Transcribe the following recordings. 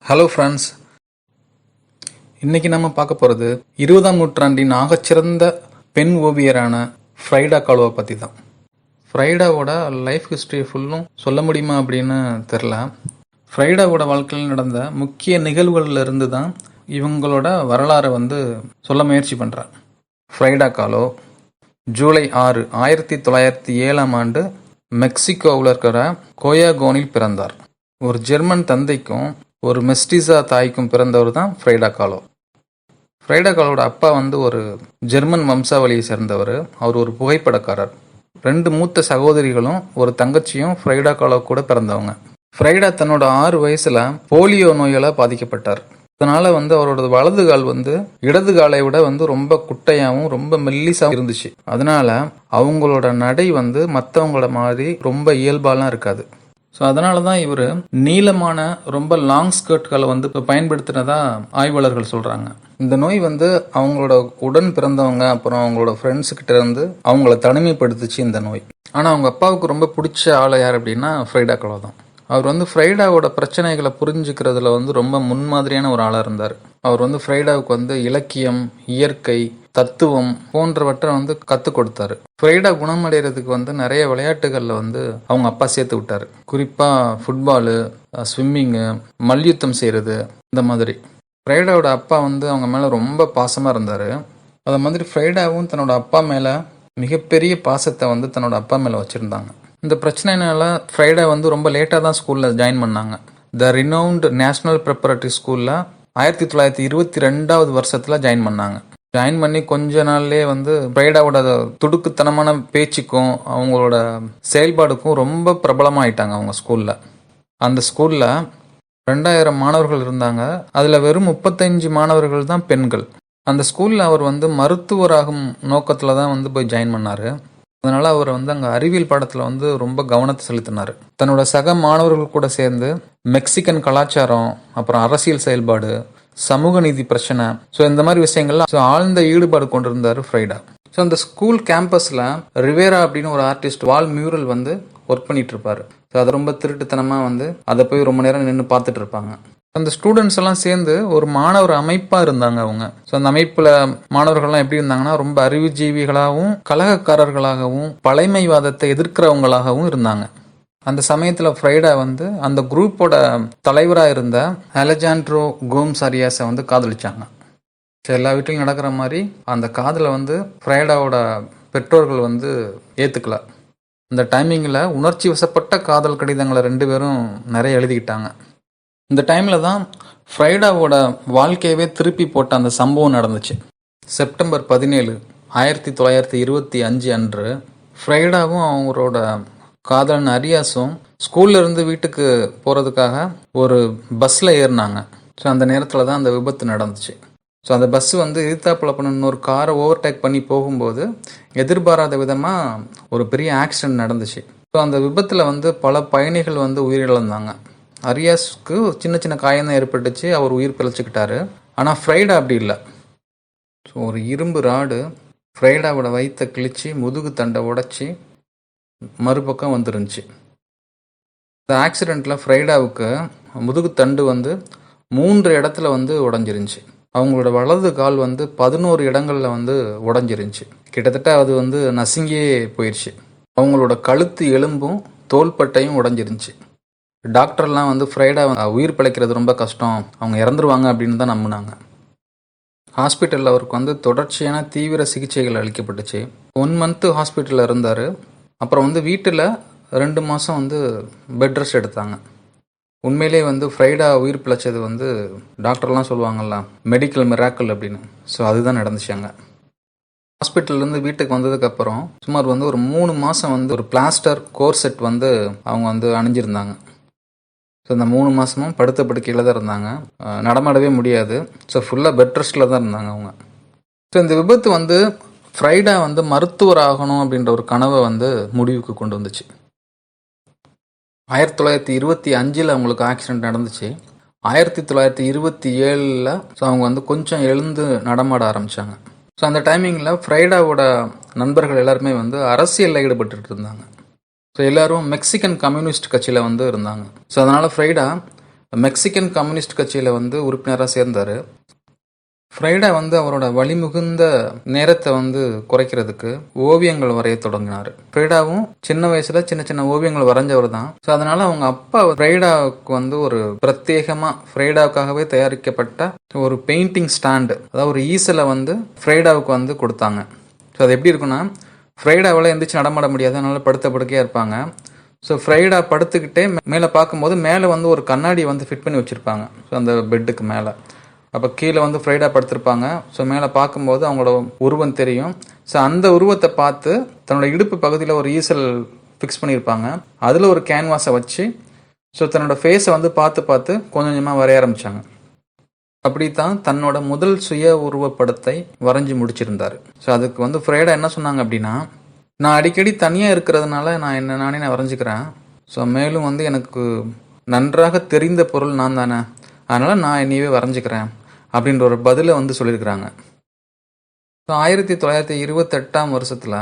Hello friends, இன்னைக்கு நம்ம பார்க்க போகிறது 20ஆம் நூற்றாண்டின் ஆகச்சிறந்த பெண் ஓவியரான ஃப்ரைடா காலோவை பற்றி தான். ஃப்ரைடாவோட லைஃப் ஹிஸ்ட்ரி ஃபுல்லும் சொல்ல முடியுமா அப்படின்னு தெரில. ஃப்ரைடாவோட வாழ்க்கையில் நடந்த முக்கிய நிகழ்வுகளில் இருந்து தான் இவங்களோட வரலாறை சொல்ல முயற்சி பண்ணுறேன். ஃப்ரைடா காலோ ஜூலை 6, 1907 மெக்சிகோவில் இருக்கிற கோயாகோனில் பிறந்தார். ஒரு ஜெர்மன் தந்தைக்கும் ஒரு மெஸ்டிசா தாய்க்கும் பிறந்தவர் தான் ஃப்ரைடா காலோ. ஃப்ரைடா காலோட அப்பா ஒரு ஜெர்மன் வம்சாவளியை சேர்ந்தவர். அவர் ஒரு புகைப்படக்காரர். 2 மூத்த சகோதரிகளும் ஒரு தங்கச்சியும் ஃப்ரைடா காலோ கூட பிறந்தவங்க. ஃப்ரைடா தன்னோட 6 வயசுல போலியோ நோயால் பாதிக்கப்பட்டார். அதனால அவரோட வலது கால் இடது காலை விட ரொம்ப குட்டையாகவும் ரொம்ப மெல்லிசாகவும் இருந்துச்சு. அதனால அவங்களோட நடை மற்றவங்களோட மாதிரி ரொம்ப இயல்பாலாம் இருக்காது. ஸோ அதனால தான் இவர் நீளமான ரொம்ப லாங் ஸ்கர்ட்களை பயன்படுத்தினதா ஆய்வாளர்கள் சொல்கிறாங்க. இந்த நோய் அவங்களோட உடன் பிறந்தவங்க அப்புறம் அவங்களோட ஃப்ரெண்ட்ஸுக்கிட்ட இருந்து அவங்கள தனிமைப்படுத்துச்சு இந்த நோய். ஆனால் அவங்க அப்பாவுக்கு ரொம்ப பிடிச்ச ஆள் யார் அப்படின்னா ஃப்ரைடா காலோ தான். அவர் ஃப்ரைடாவோட பிரச்சனைகளை புரிஞ்சுக்கிறதுல ரொம்ப முன்மாதிரியான ஒரு ஆளாக இருந்தார். அவர் ஃப்ரைடாவுக்கு இலக்கியம், இயற்கை, தத்துவம் போன்றவற்றை கற்றுக் கொடுத்தாரு. ஃப்ரைடா குணமடைகிறதுக்கு நிறைய விளையாட்டுகளில் அவங்க அப்பா சேர்த்து விட்டாரு. குறிப்பாக ஃபுட்பாலு, ஸ்விம்மிங்கு, மல்யுத்தம் செய்கிறது, இந்த மாதிரி. ஃப்ரைடாவோட அப்பா அவங்க மேலே ரொம்ப பாசமாக இருந்தார். அது மாதிரி ஃப்ரைடாவும் தன்னோட அப்பா மேலே மிகப்பெரிய பாசத்தை தன்னோட அப்பா மேலே வச்சுருந்தாங்க. இந்த பிரச்சனைனால ஃப்ரைடா ரொம்ப லேட்டாக தான் ஸ்கூலில் ஜாயின் பண்ணாங்க. த ரினவுண்ட் நேஷனல் ப்ரிப்பரேட்டரி ஸ்கூலில் 1922 வருஷத்தில் ஜாயின் பண்ணாங்க. ஜாயின் பண்ணி கொஞ்ச நாள்லேயே ஃப்ரைடாவோட துடுக்குத்தனமான பேச்சுக்கும் அவங்களோட செயல்பாடுக்கும் ரொம்ப பிரபலமாயிட்டாங்க அவங்க ஸ்கூலில். அந்த ஸ்கூலில் 2000 மாணவர்கள் இருந்தாங்க. அதில் வெறும் 35 மாணவர்கள் தான் பெண்கள். அந்த ஸ்கூலில் அவர் மருத்துவராகும் நோக்கத்தில் தான் போய் ஜாயின் பண்ணார். அதனால் அவர் அங்கே அறிவியல் பாடத்தில் ரொம்ப கவனத்தை செலுத்தினார். தன்னோட சக மாணவர்கள் கூட சேர்ந்து மெக்சிகன் கலாச்சாரம், அப்புறம் அரசியல் செயல்பாடு, சமூக நீதி பிரச்சனை, ஸோ இந்த மாதிரி விஷயங்கள்லாம் ஆழ்ந்த ஈடுபாடு கொண்டிருந்தார் ஃப்ரைடா. ஸோ அந்த ஸ்கூல் கேம்பஸில் ரிவேரா அப்படின்னு ஒரு ஆர்டிஸ்ட் வால் மியூரல் ஒர்க் பண்ணிட்டு இருப்பாரு. ஸோ அதை ரொம்ப திருட்டுத்தனமாக அதை போய் ரொம்ப நேரம் நின்று பார்த்துட்டு இருப்பாங்க. அந்த ஸ்டூடெண்ட்ஸ் எல்லாம் சேர்ந்து ஒரு மாணவர் அமைப்பாக இருந்தாங்க அவங்க. ஸோ அந்த அமைப்பில் மாணவர்கள்லாம் எப்படி இருந்தாங்கன்னா ரொம்ப அறிவுஜீவிகளாகவும் கலகக்காரர்களாகவும் பழைமைவாதத்தை எதிர்க்கிறவங்களாகவும் இருந்தாங்க. அந்த சமயத்தில் ஃப்ரைடா அந்த குரூப்போட தலைவராக இருந்த அலெஜாண்ட்ரோ கோம்ஸ் அரியாஸை காதலிச்சாங்க. ஸோ எல்லா வீட்டிலும் நடக்கிற மாதிரி அந்த காதலை ஃப்ரைடாவோட பெற்றோர்கள் ஏற்றுக்கல. இந்த டைமிங்கில் உணர்ச்சி வசப்பட்ட காதல் கடிதங்களை 2 பேரும் நிறைய எழுதிக்கிட்டாங்க. இந்த டைமில் தான் ஃப்ரைடாவோட வாழ்க்கையவே திருப்பி போட்ட அந்த சம்பவம் நடந்துச்சு. செப்டம்பர் 17, 1925 அன்று ஃப்ரைடாவும் அவங்களோட காதலன் அரியாஸும் ஸ்கூல்ல இருந்து வீட்டுக்கு போகிறதுக்காக ஒரு பஸ்ஸில் ஏறினாங்க. ஸோ அந்த நேரத்தில் தான் அந்த விபத்து நடந்துச்சு. ஸோ அந்த பஸ் எதிர்த்தாப்புல பண்ண இன்னொரு காரை ஓவர்டேக் பண்ணி போகும்போது எதிர்பாராத விதமாக ஒரு பெரிய ஆக்சிடென்ட் நடந்துச்சு. ஸோ அந்த விபத்தில் பல பயணிகள் உயிரிழந்தாங்க. அரியாஸ்க்கு சின்ன சின்ன காயம் தான் ஏற்பட்டுச்சு. அவர் உயிர் பிழைச்சிக்கிட்டாரு. ஆனால் ஃப்ரைடா அப்படி இல்லை. ஸோ ஒரு இரும்பு ராடு ஃப்ரைடாவோட வயிற்றை கிழிச்சு முதுகு தண்டை உடைச்சி மறுபக்கம் வந்துருந்துச்சு. இந்த ஆக்சிடெண்ட்டில் ஃப்ரைடாவுக்கு முதுகு தண்டு 3 இடத்துல உடஞ்சிருந்துச்சு. அவங்களோட வலது கால் 11 இடங்களில் உடஞ்சிருந்துச்சு. கிட்டத்தட்ட அது நசுங்கியே போயிடுச்சு. அவங்களோட கழுத்து எலும்பும் தோள்பட்டையும் உடஞ்சிருந்துச்சு. டாக்டர்லாம் ஃப்ரைடா உயிர் பிழைக்கிறது ரொம்ப கஷ்டம், அவங்க இறந்துருவாங்க அப்படின்னு தான் நம்பினாங்க. ஹாஸ்பிட்டலில் அவருக்கு தொடர்ச்சியான தீவிர சிகிச்சைகள் அளிக்கப்பட்டுச்சு. 1 மந்த் ஹாஸ்பிட்டலில் இருந்தார். அப்புறம் வீட்டில் 2 மாதம் பெட் ரெஸ்ட் எடுத்தாங்க. உண்மையிலே ஃப்ரைடா உயிர் பிழைச்சது டாக்டர்லாம் சொல்லுவாங்கல்ல மெடிக்கல் மிராக்கிள் அப்படின்னு. ஸோ அதுதான் நடந்துச்சு. அங்கே ஹாஸ்பிட்டல்லேருந்து வீட்டுக்கு வந்ததுக்கப்புறம் சுமார் ஒரு 3 மாதம் ஒரு பிளாஸ்டர் கோர்செட் அவங்க அணிஞ்சிருந்தாங்க. ஸோ இந்த 3 மாதமும் படுத்த படுக்கையில் தான் இருந்தாங்க. நடமாடவே முடியாது. ஸோ ஃபுல்லாக பெட் ரெஸ்ட்டில் தான் இருந்தாங்க அவங்க. ஸோ இந்த விபத்து ஃப்ரைடா மருத்துவர் ஆகணும் அப்படின்ற ஒரு கனவை முடிவுக்கு கொண்டு வந்துச்சு. 1925 அவங்களுக்கு ஆக்சிடென்ட் நடந்துச்சு. 1927 ஸோ அவங்க கொஞ்சம் எழுந்து நடமாட ஆரம்பித்தாங்க. ஸோ அந்த டைமிங்கில் ஃப்ரைடாவோட நண்பர்கள் எல்லாருமே அரசியலில் ஈடுபட்டு இருந்தாங்க. ஸோ எல்லாரும் மெக்சிகன் கம்யூனிஸ்ட் கட்சியில் இருந்தாங்க. ஸோ அதனால் ஃப்ரைடா மெக்சிகன் கம்யூனிஸ்ட் கட்சியில் வந்து உறுப்பினராக சேர்ந்தார். ஃப்ரைடா வந்து அவரோட வழிமிகுந்த நேரத்தை வந்து குறைக்கிறதுக்கு ஓவியங்கள் வரைய தொடங்கினார். ஃப்ரைடாவும் சின்ன வயசுல சின்ன சின்ன ஓவியங்கள் வரைஞ்சவர் தான். ஸோ அதனால அவங்க அப்பா ஃப்ரைடாவுக்கு வந்து ஒரு பிரத்யேகமா ஃப்ரைடாவுக்காகவே தயாரிக்கப்பட்ட ஒரு பெயிண்டிங் ஸ்டாண்டு, அதாவது ஒரு ஈசலை வந்து ஃப்ரைடாவுக்கு வந்து கொடுத்தாங்க. ஸோ அது எப்படி இருக்குன்னா, ஃப்ரைடாவில் எந்திரிச்சு நடமாட முடியாது, அதனால படுத்த படுக்கையாக இருப்பாங்க. ஸோ ஃப்ரைடா படுத்துக்கிட்டே மேலே பார்க்கும்போது மேலே வந்து ஒரு கண்ணாடி வந்து ஃபிட் பண்ணி வச்சுருப்பாங்க. ஸோ அந்த பெட்டுக்கு மேலே அப்போ கீழே வந்து ஃப்ரைடா படுத்திருப்பாங்க. ஸோ மேலே பார்க்கும்போது அவங்களோட உருவம் தெரியும். ஸோ அந்த உருவத்தை பார்த்து தன்னோட இடுப்பு பகுதியில் ஒரு ஈசல் ஃபிக்ஸ் பண்ணியிருப்பாங்க. அதில் ஒரு கேன்வாஸை வச்சு ஸோ தன்னோட ஃபேஸை வந்து பார்த்து பார்த்து கொஞ்சம் கொஞ்சமாக வரைய ஆரம்பித்தாங்க. அப்படித்தான் தன்னோட முதல் சுய உருவப்படத்தை வரைஞ்சி முடிச்சிருந்தார். ஸோ அதுக்கு வந்து ஃப்ரைடா என்ன சொன்னாங்க அப்படின்னா, நான் அடிக்கடி தனியாக இருக்கிறதுனால நான் நானே வரைஞ்சிக்கிறேன். ஸோ மேலும் வந்து எனக்கு நன்றாக தெரிந்த பொருள் நான் தானே, அதனால் நான் என்னையவே வரைஞ்சிக்கிறேன் அப்படின்ற ஒரு பதிலை வந்து சொல்லியிருக்கிறாங்க. ஸோ 1928 வருஷத்தில்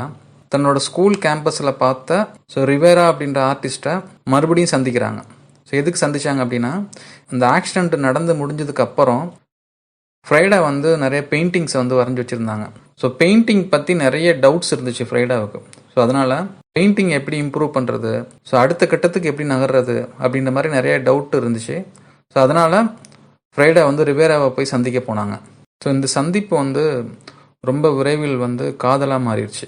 தன்னோட ஸ்கூல் கேம்பஸில் பார்த்த ரிவேரா அப்படின்ற ஆர்டிஸ்ட்டை மறுபடியும் சந்திக்கிறாங்க. ஸோ எதுக்கு சந்திச்சாங்க அப்படின்னா, இந்த ஆக்சிடெண்ட் நடந்து முடிஞ்சதுக்கு அப்புறம் ஃப்ரைடா வந்து நிறைய பெயிண்டிங்ஸை வந்து வரைஞ்சி வச்சுருந்தாங்க. ஸோ பெயிண்டிங் பற்றி நிறைய டவுட்ஸ் இருந்துச்சு ஃப்ரைடாவுக்கு. ஸோ அதனால் பெயிண்டிங் எப்படி இம்ப்ரூவ் பண்ணுறது, ஸோ அடுத்த கட்டத்துக்கு எப்படி நகர்றது அப்படின்ற மாதிரி நிறைய டவுட் இருந்துச்சு. ஸோ அதனால் ஃப்ரைடா வந்து ரிவேராவை போய் சந்திக்க போனாங்க. ஸோ இந்த சந்திப்பு வந்து ரொம்ப விரைவில் வந்து காதலாக மாறிடுச்சு.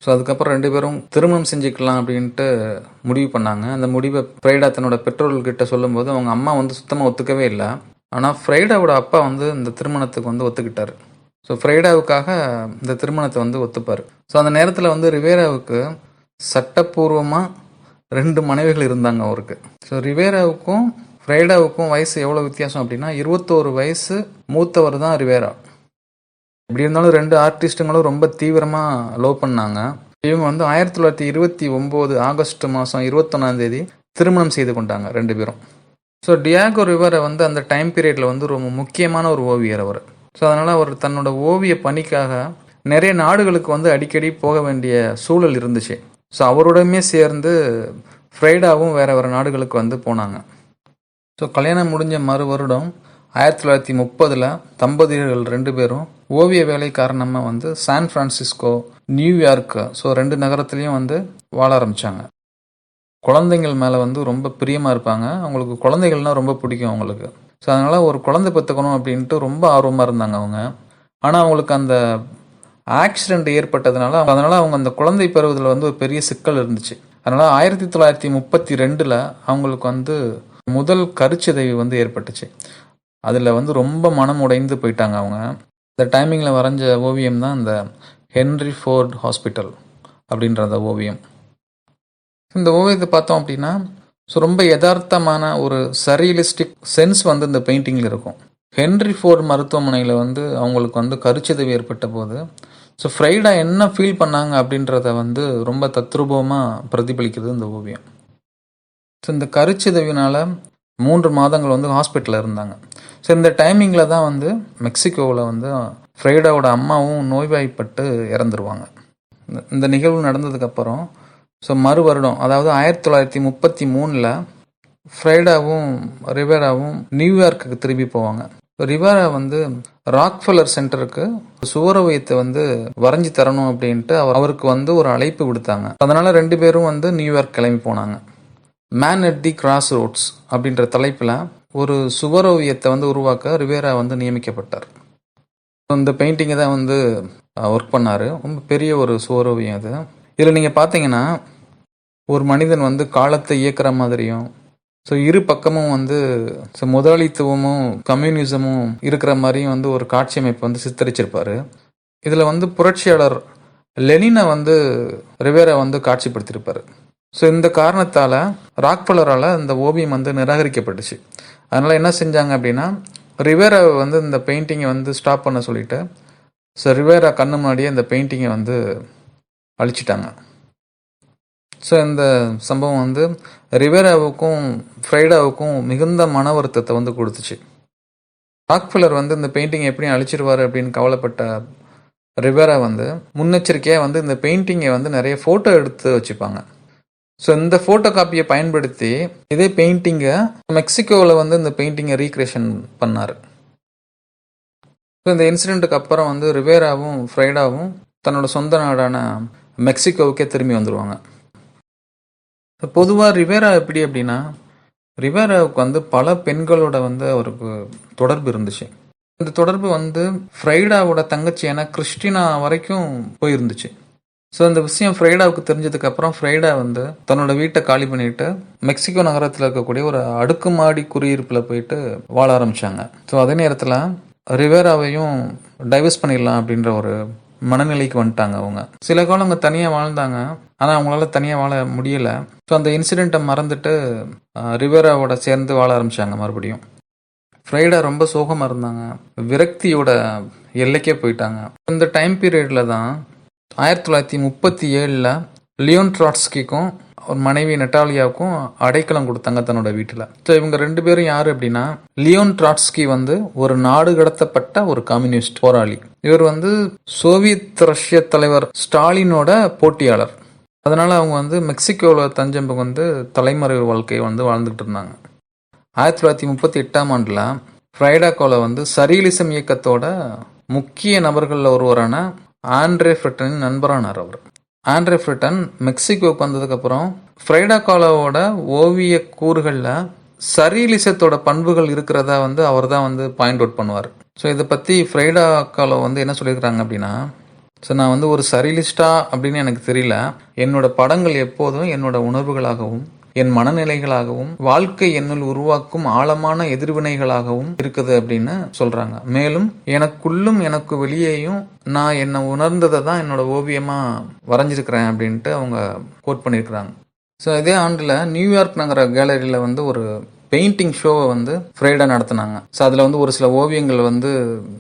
ஸோ அதுக்கப்புறம் 2 பேரும் திருமணம் செஞ்சுக்கலாம் அப்படின்ட்டு முடிவு பண்ணாங்க. அந்த முடிவை ஃப்ரைடா தன்னோட பெற்றோர்கள்கிட்ட சொல்லும்போது அவங்க அம்மா வந்து சுத்தமாக ஒத்துக்கவே இல்லை. ஆனால் ஃப்ரைடாவோட அப்பா வந்து இந்த திருமணத்துக்கு வந்து ஒத்துக்கிட்டார். ஸோ ஃப்ரைடாவுக்காக இந்த திருமணத்தை வந்து ஒத்துப்பார். ஸோ அந்த நேரத்தில் வந்து ரிவேராவுக்கு சட்டப்பூர்வமாக 2 மனைவிகள் இருந்தாங்க அவருக்கு. ஸோ ரிவேராவுக்கும் ஃப்ரைடாவுக்கும் வயசு எவ்வளோ வித்தியாசம் அப்படின்னா, 21 வயசு மூத்தவர் தான் ரிவேரா. எப்படி இருந்தாலும் 2 ஆர்டிஸ்ட்டுங்களும் ரொம்ப தீவிரமாக லவ் பண்ணாங்க. இவங்க வந்து 1929 ஆகஸ்ட் மாதம் 21 திருமணம் செய்து கொண்டாங்க 2 பேரும். ஸோ டியாகோ ரிவேரா வந்து அந்த டைம் பீரியடில் வந்து ரொம்ப முக்கியமான ஒரு ஓவியர் அவர். ஸோ அதனால் அவர் தன்னோட ஓவிய பணிக்காக நிறைய நாடுகளுக்கு வந்து அடிக்கடி போக வேண்டிய சூழல் இருந்துச்சு. ஸோ அவரோடமே சேர்ந்து ஃப்ரைடாவும் வேறு நாடுகளுக்கு வந்து போனாங்க. ஸோ கல்யாணம் முடிஞ்ச மறு வருடம் 1930 தம்பதியர்கள் 2 பேரும் ஓவிய வேலை காரணமாக வந்து சான் பிரான்சிஸ்கோ, நியூயார்க், ஸோ 2 நகரத்துலேயும் வந்து வாழ ஆரம்பித்தாங்க. குழந்தைங்கள் மேலே வந்து ரொம்ப பிரியமாக இருப்பாங்க. அவங்களுக்கு குழந்தைகள்னால் ரொம்ப பிடிக்கும் அவங்களுக்கு. ஸோ அதனால் ஒரு குழந்தை பெற்றுக்கணும் அப்படின்ட்டு ரொம்ப ஆர்வமாக இருந்தாங்க அவங்க. ஆனால் அவங்களுக்கு அந்த ஆக்சிடெண்ட் ஏற்பட்டதுனால அவங்க அந்த குழந்தை பருவத்தில் வந்து ஒரு பெரிய சிக்கல் இருந்துச்சு. அதனால் 1932 அவங்களுக்கு வந்து முதல் கருச்சிதைவு வந்து ஏற்பட்டுச்சு. அதில் வந்து ரொம்ப மனம் உடைந்து போயிட்டாங்க அவங்க. இந்த டைமிங்கில் வரைஞ்ச ஓவியம் தான் இந்த ஹென்ரி ஃபோர்ட் ஹாஸ்பிட்டல் அப்படின்ற அந்த ஓவியம். இந்த ஓவியத்தை பார்த்தோம் அப்படின்னா, ஸோ ரொம்ப யதார்த்தமான ஒரு சரியலிஸ்டிக் சென்ஸ் வந்து இந்த பெயிண்டிங்கில் இருக்கும். ஹென்ரி ஃபோர்ட் மருத்துவமனையில் வந்து அவங்களுக்கு வந்து கருச்சிதைவு ஏற்பட்ட போது ஸோ ஃப்ரைடா என்ன ஃபீல் பண்ணாங்க அப்படின்றத வந்து ரொம்ப தத்ரூபமாக பிரதிபலிக்கிறது இந்த ஓவியம். ஸோ இந்த கருச்சிதைவினால் 3 மாதங்கள் வந்து ஹாஸ்பிட்டலில் இருந்தாங்க. ஸோ இந்த டைமிங்கில் தான் வந்து மெக்சிகோவில் வந்து ஃப்ரைடாவோட அம்மாவும் நோய்வாய்ப்பட்டு இறந்துருவாங்க. இந்த நிகழ்வு நடந்ததுக்கப்புறம் ஸோ மறு வருடம், அதாவது 1933 ஃப்ரைடாவும் ரிவேராவும் நியூயார்க்குக்கு திரும்பி போவாங்க. ரிவேரா வந்து ராக்ஃபெல்லர் சென்டருக்கு சுவரோவியத்தை வந்து வரைஞ்சி தரணும் அப்படின்ட்டு அவருக்கு வந்து ஒரு அழைப்பு விடுத்தாங்க. அதனால 2 பேரும் வந்து நியூயார்க் கிளம்பி போனாங்க. Man at the crossroads அப்படின்ற தலைப்பில் ஒரு சுவரோவியத்தை வந்து உருவாக்க ரிவேரா வந்து நியமிக்கப்பட்டார். இந்த பெயிண்டிங்கை தான் வந்து ஒர்க் பண்ணார். ரொம்ப பெரிய ஒரு சுவரோவியம் அது. இதில் நீங்கள் பார்த்தீங்கன்னா ஒரு மனிதன் வந்து காலத்தை இயக்குற மாதிரியும், ஸோ இரு பக்கமும் வந்து முதலாளித்துவமும் கம்யூனிசமும் இருக்கிற மாதிரியும் வந்து ஒரு காட்சி அமைப்பு வந்து சித்தரிச்சிருப்பார். இதில் வந்து புரட்சியாளர் லெனினை வந்து ரிவேரா வந்து காட்சிப்படுத்தியிருப்பார். ஸோ இந்த காரணத்தால் ராக்ஃபெல்லரால் இந்த ஓவியம் வந்து நிராகரிக்கப்பட்டுச்சு. அதனால் என்ன செஞ்சாங்க அப்படின்னா, ரிவேராவை வந்து இந்த பெயிண்டிங்கை வந்து ஸ்டாப் பண்ண சொல்லிட்டு ஸோ ரிவேரா கண்ணு முன்னாடியே இந்த பெயிண்டிங்கை வந்து அழிச்சிட்டாங்க. ஸோ இந்த சம்பவம் வந்து ரிவேராவுக்கும் ஃப்ரைடாவுக்கும் மிகுந்த மன வருத்தத்தை வந்து கொடுத்துச்சு. ராக்ஃபெல்லர் வந்து இந்த பெயிண்டிங்கை எப்படியும் அழிச்சிருவார் அப்படின்னு கவலைப்பட்ட ரிவேரா வந்து முன்னெச்சரிக்கையாக வந்து இந்த பெயிண்டிங்கை வந்து நிறைய ஃபோட்டோ எடுத்து வச்சுப்பாங்க. ஸோ இந்த ஃபோட்டோ காப்பியை பயன்படுத்தி இதே பெயிண்டிங்கை மெக்சிகோவில் வந்து இந்த பெயிண்டிங்கை ரீக்ரியேஷன் பண்ணார். ஸோ இந்த இன்சிடெண்ட்டுக்கு அப்புறம் வந்து ரிவேராவும் ஃப்ரைடாவும் தன்னோட சொந்த நாடான மெக்சிகோவுக்கே திரும்பி வந்துடுவாங்க. பொதுவாக ரிவேரா எப்படி அப்படின்னா, ரிவேராவுக்கு வந்து பல பெண்களோட வந்து அவருக்கு தொடர்பு இருந்துச்சு. இந்த தொடர்பு வந்து ஃப்ரைடாவோட தங்கச்சியான கிறிஸ்டினா வரைக்கும் போயிருந்துச்சு. ஸோ இந்த விஷயம் ஃப்ரைடாவுக்கு தெரிஞ்சதுக்கு அப்புறம் ஃப்ரைடா வந்து தன்னோட வீட்டை காலி பண்ணிட்டு மெக்சிகோ நகரத்தில் இருக்கக்கூடிய ஒரு அடுக்குமாடி குடியிருப்பில் போயிட்டு வாழ ஆரம்பிச்சாங்க. ஸோ அதே நேரத்தில் ரிவேராவையும் டைவர்ஸ் பண்ணிடலாம் அப்படின்ற ஒரு மனநிலைக்கு வந்துட்டாங்க அவங்க. சில காலம் அவங்க தனியாக வாழ்ந்தாங்க, ஆனால் அவங்களால தனியாக வாழ முடியல. ஸோ அந்த இன்சிடெண்ட்டை மறந்துட்டு ரிவேராவோட சேர்ந்து வாழ ஆரம்பிச்சாங்க மறுபடியும். ஃப்ரைடா ரொம்ப சோகமாக இருந்தாங்க, விரக்தியோட எல்லைக்கே போயிட்டாங்க. இந்த டைம் பீரியடில் தான் 1937 லியோன் ட்ராட்ஸ்கிக்கும் ஒரு மனைவி நெட்டாலியாவுக்கும் அடைக்கலம் கொடுத்தாங்க தன்னோட வீட்டில். ஸோ இவங்க 2 பேரும் யார் அப்படின்னா, லியோன் ட்ராட்ஸ்கி வந்து ஒரு நாடு கடத்தப்பட்ட ஒரு கம்யூனிஸ்ட் போராளி. இவர் வந்து சோவியத் ரஷ்ய தலைவர் ஸ்டாலினோட போட்டியாளர். அதனால அவங்க வந்து மெக்சிகோவில் தஞ்சம் வந்து தலைமறைவு வாழ்க்கையை வந்து வாழ்ந்துகிட்டு இருந்தாங்க. 1938ஆம் ஆண்டில் ஃப்ரைடா கோலை வந்து சரியலிசம் இயக்கத்தோட முக்கிய நபர்களில் ஒருவரான ஆண்ட்ரே ஃப்ரிட்டனின் நண்பரானார் அவர். ஆண்ட்ரே ஃப்ரிட்டன் மெக்சிகோவுக்கு வந்ததுக்கப்புறம் ஃப்ரைடா காலோவோட ஓவிய கூறுகளில் சரியலிசத்தோட பண்புகள் இருக்கிறதா வந்து அவர் தான் வந்து பாயிண்ட் அவுட் பண்ணுவார். ஸோ இதை பற்றி ஃப்ரைடா காலோ வந்து என்ன சொல்லியிருக்கிறாங்க அப்படின்னா, ஸோ நான் வந்து ஒரு சரியலிஸ்டா அப்படின்னு எனக்கு தெரியல, என்னோட படங்கள் எப்போதும் என்னோட உணர்வுகளாகவும் என் மனநிலைகளாகவும் வாழ்க்கை என்னுள் உருவாக்கும் ஆழமான எதிர்வினைகளாகவும் இருக்குது அப்படின்னு சொல்றாங்க. மேலும் எனக்குள்ளும் எனக்கு வெளியேயும் நான் என்ன உணர்ந்ததை தான் என்னோட ஓவியமா வரைஞ்சிருக்கிறேன் அப்படின்ட்டு அவங்க கோட் பண்ணியிருக்கிறாங்க. ஸோ இதே ஆண்டில் நியூயார்க் நகர கேலரியில் வந்து ஒரு பெயிண்டிங் ஷோவை வந்து ஃப்ரைடா நடத்தினாங்க. ஸோ அதில் வந்து ஒரு சில ஓவியங்கள் வந்து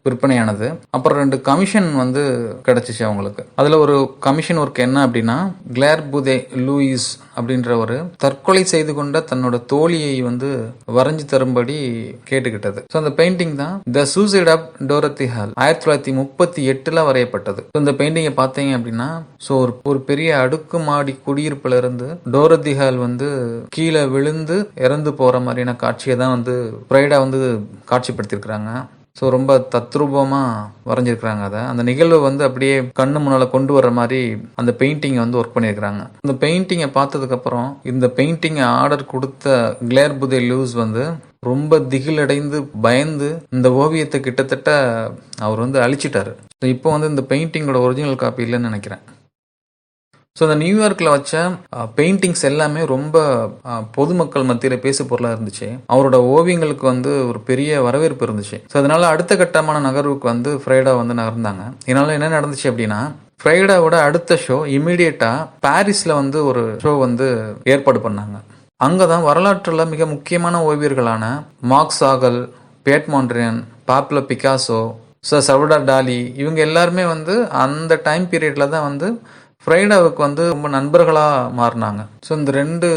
விற்பனையானது. அப்புறம் 2 கமிஷன் வந்து கிடைச்சிச்சு அவங்களுக்கு. அதில் ஒரு கமிஷன் ஒர்க் என்ன அப்படின்னா, கிளேர் புதே லூயிஸ் அப்படின்ற ஒரு தற்கொலை செய்து கொண்ட தன்னோட தோழியை வந்து வரைஞ்சு தரும்படி கேட்டுக்கிட்டது. ஸோ அந்த பெயிண்டிங் தான் த சூசைட் ஆஃப் டோரத்தி ஹால் 1938 வரையப்பட்டது. இந்த பெயிண்டிங்கை பார்த்தீங்க அப்படின்னா, ஸோ ஒரு பெரிய அடுக்குமாடி குடியிருப்புல இருந்து டோரத்தி ஹால் வந்து கீழே விழுந்து இறந்து போற மாதிரியான காட்சியை தான் வந்து ஃப்ரைடா வந்து காட்சிப்படுத்தியிருக்கிறாங்க. ஸோ ரொம்ப தத்ரூபமாக வரைஞ்சிருக்கிறாங்க. அதை அந்த நிகழ்வை வந்து அப்படியே கண்ணு முன்னால் கொண்டு வர்ற மாதிரி அந்த பெயிண்டிங்கை வந்து ஒர்க் பண்ணியிருக்கிறாங்க. இந்த பெயிண்டிங்கை பார்த்ததுக்கப்புறம் இந்த பெயிண்டிங்கை ஆர்டர் கொடுத்த கிளேர் புதே லூஸ் வந்து ரொம்ப திகிலடைந்து பயந்து இந்த ஓவியத்தை கிட்டத்தட்ட அவர் வந்து அழிச்சிட்டாரு. ஸோ இப்போ வந்து இந்த பெயிண்டிங்கோட ஒரிஜினல் காப்பி இல்லைன்னு நினைக்கிறேன். ஸோ இந்த நியூயார்க்கில் வச்ச பெயிண்டிங்ஸ் எல்லாமே ரொம்ப பொதுமக்கள் மத்தியில் பேசு பொருளாக இருந்துச்சு. அவரோட ஓவியங்களுக்கு வந்து ஒரு பெரிய வரவேற்பு இருந்துச்சு. ஸோ அதனால அடுத்த கட்டமான நகர்வுக்கு வந்து ஃப்ரைடா வந்து நகர்ந்தாங்க. இதனால என்ன நடந்துச்சு அப்படின்னா, ஃப்ரைடாவோட அடுத்த ஷோ இமீடியட்டாக பாரிஸில் வந்து ஒரு ஷோ வந்து ஏற்பாடு பண்ணாங்க. அங்கே தான் வரலாற்றில் மிக முக்கியமான ஓவியர்களான Marc Chagall, Piet Mondrian, Pablo Picasso, Salvador Dali இவங்க எல்லாருமே வந்து அந்த டைம் பீரியடில் தான் வந்து ஃப்ரைடாவுக்கு வந்து ரொம்ப நண்பர்களாக மாறினாங்க. ஸோ இந்த 2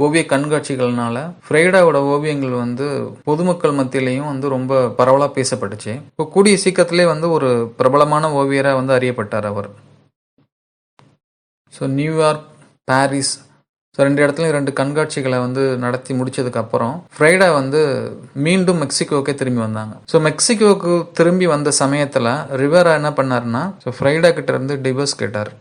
ஓவிய கண்காட்சிகள்னால ஃப்ரைடாவோட ஓவியங்கள் வந்து பொதுமக்கள் மத்தியிலையும் வந்து ரொம்ப பரவலாக பேசப்பட்டுச்சு. இப்போ கூடிய சீக்கிரத்திலே வந்து ஒரு பிரபலமான ஓவியராக வந்து அறியப்பட்டார் அவர். ஸோ நியூயார்க், பாரிஸ், ஸோ 2 இடத்துலையும் 2 கண்காட்சிகளை வந்து நடத்தி முடிச்சதுக்கு அப்புறம் ஃப்ரைடா வந்து மீண்டும் மெக்சிகோவுக்கே திரும்பி வந்தாங்க. ஸோ மெக்சிகோவுக்கு திரும்பி வந்த சமயத்தில் ரிவேரா என்ன பண்ணாருன்னா, ஸோ ஃப்ரைடா கிட்ட இருந்து டிவோர்ஸ் கேட்டார்.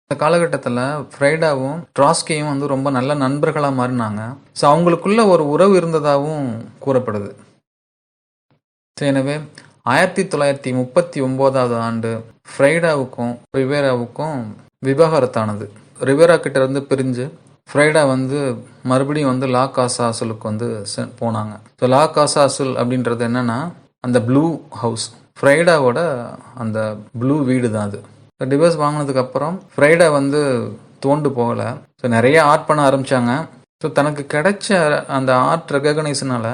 இந்த காலகட்டத்தில் ஃப்ரைடாவும் ட்ராட்ஸ்கியும் வந்து ரொம்ப நல்ல நண்பர்களாக மாறினாங்க. ஸோ அவங்களுக்குள்ள ஒரு உறவு இருந்ததாகவும் கூறப்படுது. ஸோ எனவே 1939ஆவது ஆண்டு ஃப்ரைடாவுக்கும் ரிவேராவுக்கும் விவாகரத்தானது. ரிவேரா கிட்ட இருந்து பிரிஞ்சு ஃப்ரைடா வந்து மறுபடியும் வந்து லா காசா அசுலுக்கு வந்து போனாங்க. ஸோ லா காசா அசுல் அப்படின்றது என்னன்னா, அந்த ப்ளூ ஹவுஸ், ஃப்ரைடாவோட அந்த ப்ளூ வீடு தான் அது. டிவோர்ஸ் வாங்கினதுக்கப்புறம் ஃப்ரைடா வந்து தோண்டு போகலை. ஸோ நிறைய ஆர்ட் பண்ண ஆரம்பித்தாங்க. ஸோ தனக்கு கிடைச்ச அந்த ஆர்ட் ரெகக்னைஸனால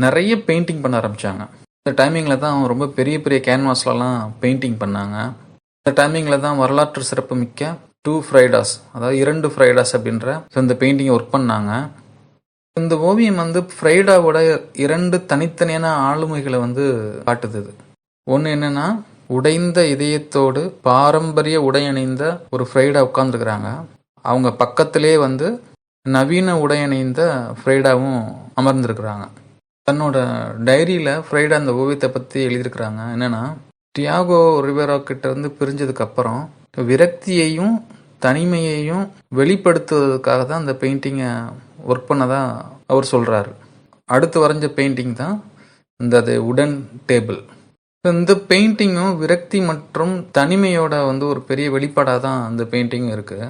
நிறைய பெயிண்டிங் பண்ண ஆரம்பித்தாங்க. இந்த டைமிங்கில் தான் ரொம்ப பெரிய பெரிய கேன்வாஸ்லலாம் பெயிண்டிங் பண்ணாங்க. இந்த டைமிங்கில் தான் வரலாற்று சிறப்பு மிக்க 2 ஃப்ரைடாஸ், அதாவது 2 ஃப்ரைடாஸ் அப்படின்ற இந்த பெயிண்டிங்கை ஒர்க் பண்ணாங்க. இந்த ஓவியம் வந்து ஃப்ரைடாவோட 2 தனித்தனியான ஆளுமைகளை வந்து காட்டுது. ஒன்று என்னன்னா, உடைந்த இதயத்தோடு பாரம்பரிய உடை அணிந்த ஒரு ஃப்ரைடா உட்கார்ந்துருக்கிறாங்க. அவங்க பக்கத்திலே வந்து நவீன உடை அணிந்த ஃப்ரைடாவும் அமர்ந்திருக்கிறாங்க. தன்னோட டைரியில் ஃப்ரைடா அந்த ஓவியத்தை பற்றி எழுதியிருக்கிறாங்க. என்னென்னா, டியாகோ ரிவேரா கிட்ட இருந்து பிரிஞ்சதுக்கப்புறம் விரக்தியையும் தனிமையையும் வெளிப்படுத்துவதற்காக தான் அந்த பெயிண்டிங்கை ஒர்க் பண்ணதான் அவர் சொல்கிறாரு. அடுத்து வரைஞ்ச பெயிண்டிங் தான் இந்த உடன் டேபிள். இந்த பெயிண்டிங்கும் விரக்தி மற்றும் தனிமையோட வந்து ஒரு பெரிய வெளிப்பாடாக தான் அந்த பெயிண்டிங்கும் இருக்குது.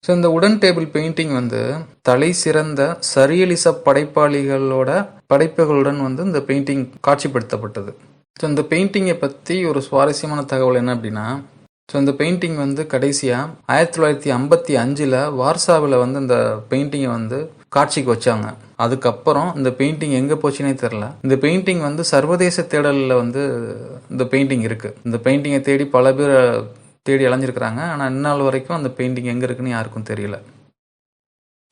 ஸோ இந்த உடன் டேபிள் பெயிண்டிங் வந்து தலை சிறந்த சரியலிச படைப்பாளிகளோட படைப்புகளுடன் வந்து இந்த பெயிண்டிங் காட்சிப்படுத்தப்பட்டது. ஸோ இந்த பெயிண்டிங்கை பற்றி ஒரு சுவாரஸ்யமான தகவல் என்ன அப்படின்னா, ஸோ இந்த பெயிண்டிங் வந்து கடைசியாக 1955 வார்சாவில் வந்து இந்த பெயிண்டிங்கை வந்து காட்சிக்கு வச்சாங்க. அதுக்கப்புறம் இந்த பெயிண்டிங் எங்கே போச்சுன்னே தெரில. இந்த பெயிண்டிங் வந்து சர்வதேச தேடலில் வந்து இந்த பெயிண்டிங் இருக்குது. இந்த பெயிண்டிங்கை தேடி பல பேர் தேடி அலைஞ்சிருக்கிறாங்க. ஆனால் இந்நாள் வரைக்கும் அந்த பெயிண்டிங் எங்கே இருக்குன்னு யாருக்கும் தெரியல.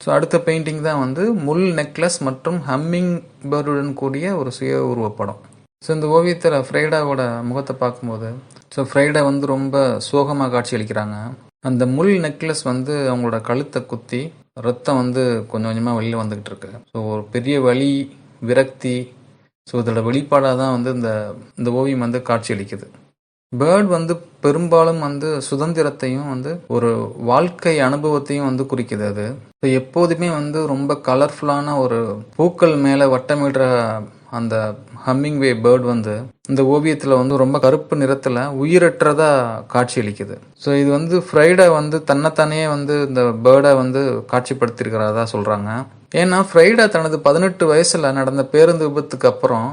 ஸோ அடுத்த பெயிண்டிங் தான் வந்து முள் நெக்லஸ் மற்றும் ஹம்மிங் பேர்டுடன் கூடிய ஒரு சுய உருவப்படம். ஸோ இந்த ஓவியத்தில் ஃப்ரைடாவோட முகத்தை பார்க்கும்போது ஸோ ஃப்ரைடா வந்து ரொம்ப சோகமாக காட்சி அளிக்கிறாங்க. அந்த முள் நெக்லஸ் வந்து அவங்களோட கழுத்தை குத்தி ரத்தம் வந்து கொஞ்சம் கொஞ்சமாக வெளியில் வந்துக்கிட்டு இருக்கு. ஸோ ஒரு பெரிய வலி, விரக்தி, ஸோ இதோட வெளிப்பாடாக தான் வந்து இந்த ஓவியம் வந்து காட்சி அளிக்குது. பேர்ட் வந்து பெரும்பாலும் வந்து சுதந்திரத்தையும் வந்து ஒரு வாழ்க்கை அனுபவத்தையும் வந்து குறிக்குது. அது ஸோ எப்போதுமே வந்து ரொம்ப கலர்ஃபுல்லான ஒரு பூக்கள் மேலே வட்டமிடுற அந்த ஹம்மிங்வே பேர்ட் வந்து இந்த ஓவியத்தில் வந்து ரொம்ப கருப்பு நிறத்தில் உயிரற்றதா காட்சி அளிக்குது. ஸோ இது வந்து ஃப்ரைடா வந்து தன்னைத்தானே வந்து இந்த பேர்டை வந்து காட்சிப்படுத்தியிருக்கிறதா சொல்கிறாங்க. ஏன்னா ஃப்ரைடா தனது 18 வயசில் நடந்த பேருந்து விபத்துக்கு அப்புறம்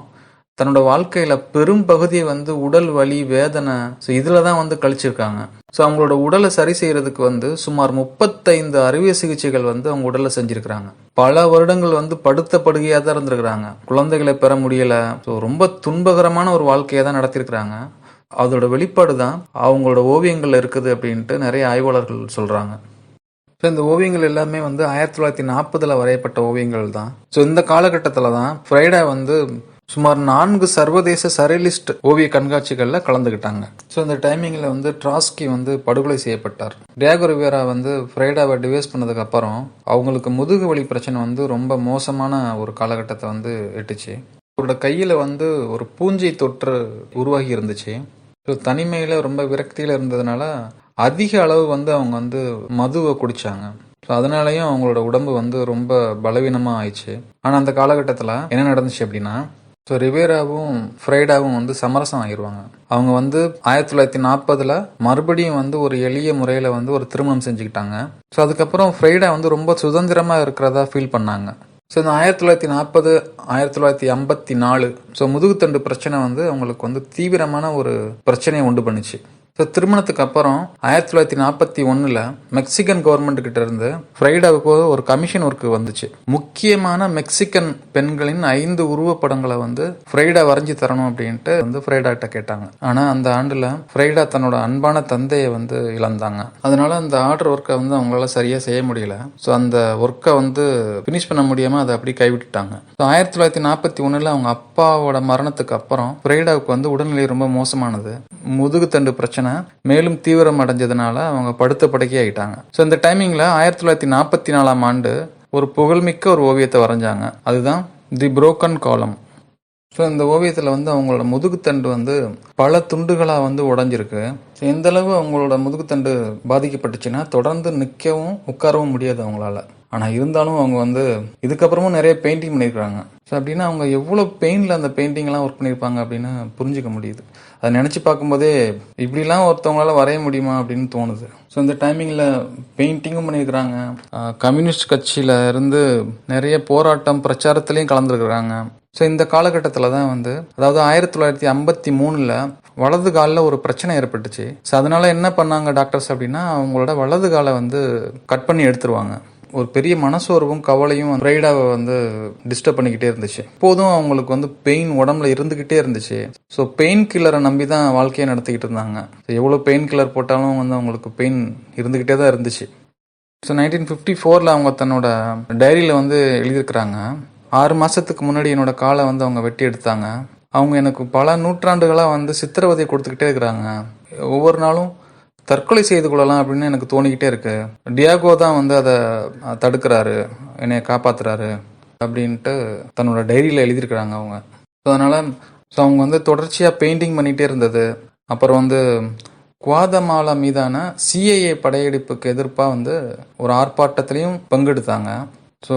தன்னோட வாழ்க்கையில் பெரும் பகுதியை வந்து உடல் வலி, வேதனை, ஸோ இதில் தான் வந்து கழிச்சிருக்காங்க. ஸோ அவங்களோட உடலை சரி செய்கிறதுக்கு வந்து சுமார் 35 அறுவை சிகிச்சைகள் வந்து அவங்க உடலை செஞ்சுருக்கிறாங்க. பல வருடங்கள் வந்து படுத்த படுகையாக தான் இருந்திருக்கிறாங்க. குழந்தைகளை பெற முடியலை. ஸோ ரொம்ப துன்பகரமான ஒரு வாழ்க்கையை தான் நடத்திருக்கிறாங்க. அதோட வெளிப்பாடு தான் அவங்களோட ஓவியங்கள் இருக்குது அப்படின்ட்டு நிறைய ஆய்வாளர்கள் சொல்கிறாங்க. ஸோ இந்த ஓவியங்கள் எல்லாமே வந்து 1940 வரையப்பட்ட ஓவியங்கள் தான். ஸோ இந்த காலகட்டத்தில் தான் ஃப்ரைடா வந்து சுமார் 4 சர்வதேச சரியலிஸ்ட் ஓவிய கண்காட்சிகளில் கலந்துக்கிட்டாங்க. ஸோ இந்த டைமிங்கில் வந்து ட்ராஸ்கி வந்து படுகொலை செய்யப்பட்டார். டியாகோ ரிவேரா வந்து ஃப்ரைடாவை டிவைஸ் பண்ணதுக்கு அப்புறம் அவங்களுக்கு முதுகு வலி பிரச்சனை வந்து ரொம்ப மோசமான ஒரு காலகட்டத்தை வந்து எட்டுச்சு. அவரோட கையில் வந்து ஒரு பூஞ்சை தொற்று உருவாகி இருந்துச்சு. ஸோ தனிமையில் ரொம்ப விரக்தியில் இருந்ததுனால அதிக அளவு வந்து அவங்க வந்து மதுவை குடித்தாங்க. ஸோ அதனாலையும் அவங்களோட உடம்பு வந்து ரொம்ப பலவீனமாக ஆயிடுச்சு. ஆனால் அந்த காலகட்டத்தில் என்ன நடந்துச்சு அப்படின்னா, ஸோ ரிவேராவும் ஃப்ரைடாவும் வந்து சமரசம் ஆகிடுவாங்க. அவங்க வந்து 1940 மறுபடியும் வந்து ஒரு எளிய முறையில் வந்து ஒரு திருமணம் செஞ்சுக்கிட்டாங்க. ஸோ அதுக்கப்புறம் ஃப்ரைடா வந்து ரொம்ப சுதந்திரமாக இருக்கிறதா ஃபீல் பண்ணாங்க. ஸோ இந்த 1940, 1954 ஸோ முதுகுத்தண்டு பிரச்சனை வந்து அவங்களுக்கு வந்து தீவிரமான ஒரு பிரச்சனையை உண்டு பண்ணுச்சு. ஸோ திருமணத்துக்கு அப்புறம் 1941 மெக்சிகன் கவர்மெண்ட் கிட்ட இருந்து ஃப்ரைடாவுக்கு ஒரு கமிஷன் ஒர்க்கு வந்துச்சு. முக்கியமான மெக்சிகன் பெண்களின் 5 உருவப்படங்களை வந்து ஃப்ரைடா வரைஞ்சி தரணும் அப்படின்ட்டு வந்து ஃப்ரைடா கிட்ட கேட்டாங்க. ஆனால் அந்த ஆண்டில் ஃப்ரைடா தன்னோட அன்பான தந்தையை வந்து இழந்தாங்க. அதனால அந்த ஆர்டர் ஒர்க்கை வந்து அவங்களால சரியாக செய்ய முடியல. ஸோ அந்த ஒர்க்கை வந்து ஃபினிஷ் பண்ண முடியாமல் அதை அப்படி கைவிட்டுட்டாங்க. ஸோ 1941 அவங்க அப்பாவோட மரணத்துக்கு அப்புறம் ஃப்ரைடாவுக்கு வந்து உடல்நிலை ரொம்ப மோசமானது. முதுகுத்தண்டு பிரச்சனை மேலும் தீவிரம் அடைஞ்சதுனால அவங்க படுத்த படுக்கை ஆகிட்டாங்க. ஸோ இந்த டைமிங்கில் 1944 ஆண்டு ஒரு புகழ்மிக்க ஒரு ஓவியத்தை வரைஞ்சாங்க. அதுதான் தி புரோக்கன் காலம். ஸோ இந்த ஓவியத்தில் வந்து அவங்களோட முதுகுத்தண்டு வந்து பல துண்டுகளாக வந்து உடஞ்சிருக்கு. ஸோ எந்தளவு அவங்களோட முதுகுத்தண்டு பாதிக்கப்பட்டுச்சுன்னா தொடர்ந்து நிற்கவும் உட்காரவும் முடியாது அவங்களால. ஆனால் இருந்தாலும் அவங்க வந்து இதுக்கப்புறமும் நிறைய பெயிண்டிங் பண்ணியிருக்கிறாங்க. ஸோ அப்படின்னா அவங்க எவ்வளோ பெயிண்டில் அந்த பெயிண்டிங்லாம் ஒர்க் பண்ணியிருப்பாங்க அப்படின்னு புரிஞ்சிக்க முடியுது. அதை நினச்சி பார்க்கும்போதே இப்படிலாம் ஒருத்தவங்களால வரைய முடியுமா அப்படின்னு தோணுது. ஸோ இந்த டைமிங்கில் பெயிண்டிங்கும் பண்ணியிருக்கிறாங்க. கம்யூனிஸ்ட் கட்சியில் இருந்து நிறைய போராட்டம் பிரச்சாரத்துலேயும் கலந்துருக்குறாங்க. ஸோ இந்த காலகட்டத்தில் தான் வந்து அதாவது 1953 வலது காலில் ஒரு பிரச்சனை ஏற்பட்டுச்சு. ஸோ அதனால என்ன பண்ணாங்க டாக்டர்ஸ் அப்படின்னா, அவங்களோட வலது காலை வந்து கட் பண்ணி எடுத்துருவாங்க. ஒரு பெரிய மனசோர்வும் கவலையும் ஃப்ரைடாவை வந்து டிஸ்டர்ப் பண்ணிக்கிட்டே இருந்துச்சு. இப்போதும் அவங்களுக்கு வந்து பெயின் உடம்புல இருந்துக்கிட்டே இருந்துச்சு. ஸோ பெயின் கில்லரை நம்பி தான் வாழ்க்கையை நடத்திக்கிட்டு இருந்தாங்க. ஸோ எவ்வளோ பெயின் கில்லர் போட்டாலும் வந்து அவங்களுக்கு பெயின் இருந்துக்கிட்டே தான் இருந்துச்சு. ஸோ 1954 அவங்க தன்னோட டைரியில் வந்து எழுதியிருக்கிறாங்க, 6 மாதத்துக்கு முன்னாடி என்னோட காலை வந்து அவங்க வெட்டி எடுத்தாங்க. அவங்க எனக்கு பல நூற்றாண்டுகளாக வந்து சித்திரவதை கொடுத்துக்கிட்டே இருக்கிறாங்க. ஒவ்வொரு நாளும் தற்கொலை செய்து கொள்ளலாம் அப்படின்னு எனக்கு தோணிக்கிட்டே இருக்கு. டியாகோ தான் வந்து அதை தடுக்கிறாரு, என்னைய காப்பாத்துறாரு அப்படின்ட்டு தன்னோட டைரியில் எழுதியிருக்கிறாங்க அவங்க. ஸோ அதனால் அவங்க வந்து தொடர்ச்சியாக பெயிண்டிங் பண்ணிகிட்டே இருந்தது. அப்புறம் வந்து குவாதமாலா மீதான சிஐஏ படையெடுப்புக்கு எதிர்ப்பாக வந்து ஒரு ஆர்ப்பாட்டத்திலையும் பங்கெடுத்தாங்க. ஸோ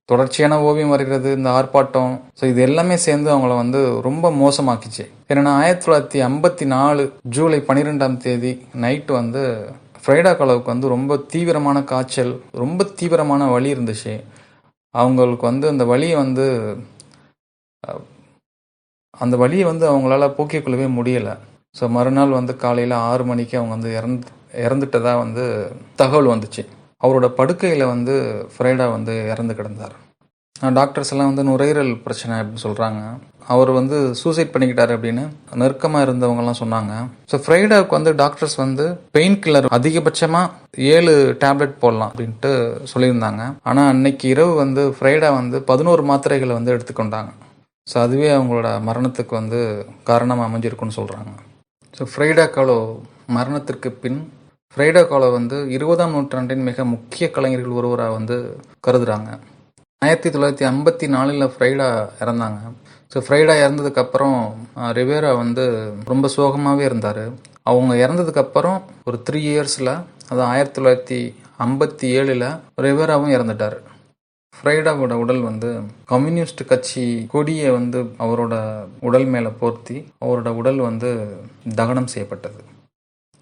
தொடர்ச்சியான ஓவியம் வரைகிறது, இந்த ஆர்ப்பாட்டம், ஸோ இது எல்லாமே சேர்ந்து அவங்கள வந்து ரொம்ப மோசமாக்கிச்சு. ஏன்னா 1954 ஜூலை 12ஆம் தேதி நைட்டு வந்து ஃப்ரைடா காலோவுக்கு வந்து ரொம்ப தீவிரமான காய்ச்சல், ரொம்ப தீவிரமான வலி இருந்துச்சு. அவங்களுக்கு வந்து அந்த வலியை வந்து அவங்களால போக்கிக் கொள்ளவே முடியலை. ஸோ மறுநாள் வந்து காலையில் 6 மணிக்கு அவங்க வந்து இறந்துட்டதா வந்து தகவல் வந்துச்சு. அவரோட படுக்கையில் வந்து ஃப்ரைடா வந்து இறந்து கிடந்தார். டாக்டர்ஸ் எல்லாம் வந்து நுரையீரல் பிரச்சனை அப்படின்னு சொல்கிறாங்க. அவர் வந்து சூசைட் பண்ணிக்கிட்டாரு அப்படின்னு நெருக்கமாக இருந்தவங்கலாம் சொன்னாங்க. ஸோ ஃப்ரைடாவுக்கு வந்து டாக்டர்ஸ் வந்து பெயின் கில்லர் அதிகபட்சமாக 7 டேப்லெட் போடலாம் அப்படின்ட்டு சொல்லியிருந்தாங்க. ஆனால் அன்னைக்கு இரவு வந்து ஃப்ரைடா வந்து 11 மாத்திரைகளை வந்து எடுத்துக்கொண்டாங்க. ஸோ அதுவே அவங்களோட மரணத்துக்கு வந்து காரணமாக அமைஞ்சிருக்குன்னு சொல்கிறாங்க. ஸோ ஃப்ரைடா காலோ மரணத்திற்கு பின் ஃப்ரைடா காலோ வந்து 20ஆம் நூற்றாண்டின் மிக முக்கிய கலைஞர்கள் ஒருவராக வந்து கருதுகிறாங்க. 1954 ஃப்ரைடா இறந்தாங்க. ஸோ ஃப்ரைடா இறந்ததுக்கப்புறம் ரிவேரா வந்து ரொம்ப சோகமாகவே இருந்தார். அவங்க இறந்ததுக்கப்புறம் ஒரு 3 இயர்ஸில், அது 1957 ரிவேராவும் இறந்துட்டார். ஃப்ரைடாவோட உடல் வந்து கம்யூனிஸ்ட் கட்சி கொடியை வந்து அவரோட உடல் மேலே போர்த்தி அவரோட உடல் வந்து தகனம் செய்யப்பட்டது.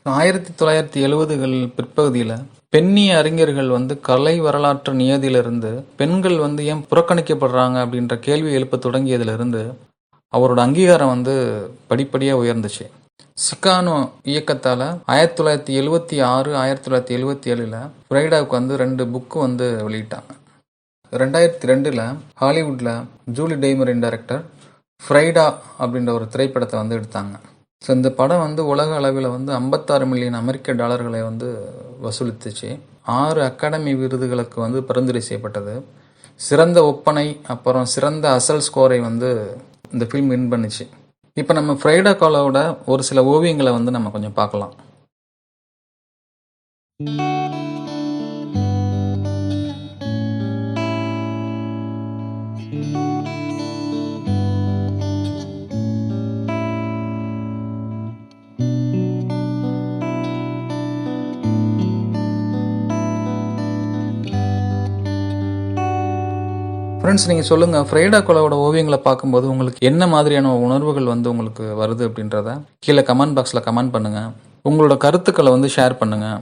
1970கள் பிற்பகுதியில் பெண்ணிய அறிஞர்கள் வந்து கலை வரலாற்று நியதியிலிருந்து பெண்கள் வந்து ஏன் புறக்கணிக்கப்படுறாங்க அப்படின்ற கேள்வி எழுப்ப தொடங்கியதிலிருந்து அவரோட அங்கீகாரம் வந்து படிப்படியாக உயர்ந்துச்சு. சிகானோ இயக்கத்தால் 1976, 1977 ஃப்ரைடாவுக்கு வந்து 2 புக்கு வந்து வெளியிட்டாங்க. 2002 ஹாலிவுட்டில் ஜூலி டெய்மரின் டைரக்டர் ஃப்ரைடா அப்படின்ற ஒரு திரைப்படத்தை வந்து எடுத்தாங்க. ஸோ இந்த படம் வந்து உலக அளவில் வந்து 56 மில்லியன் அமெரிக்க டாலர்களை வந்து வசூலித்துச்சு. 6 அகாடமி விருதுகளுக்கு வந்து பரிந்துரை செய்யப்பட்டது. சிறந்த ஒப்பனை, அப்புறம் சிறந்த அசல் ஸ்கோரை வந்து இந்த ஃபில்ம் வின் பண்ணிச்சு. இப்போ நம்ம ஃப்ரைடா காலோவோட ஒரு சில ஓவியங்களை வந்து நம்ம கொஞ்சம் பார்க்கலாம். ஃப்ரெண்ட்ஸ், நீங்கள் சொல்லுங்கள், ஃப்ரைடா காலோவோட ஓவியங்களை பார்க்கும்போது உங்களுக்கு என்ன மாதிரியான உணர்வுகள் வந்து உங்களுக்கு வருது அப்படின்றத கீழே கமெண்ட் பாக்ஸில் கமெண்ட் பண்ணுங்கள். உங்களோட கருத்துக்களை வந்து ஷேர் பண்ணுங்கள்.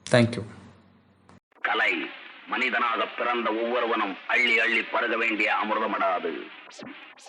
தேங்க்யூ. கலை மனிதனாக பிறந்த ஒவ்வொருவனும் அள்ளி அள்ளி பருக வேண்டிய அமிர்தமடாது.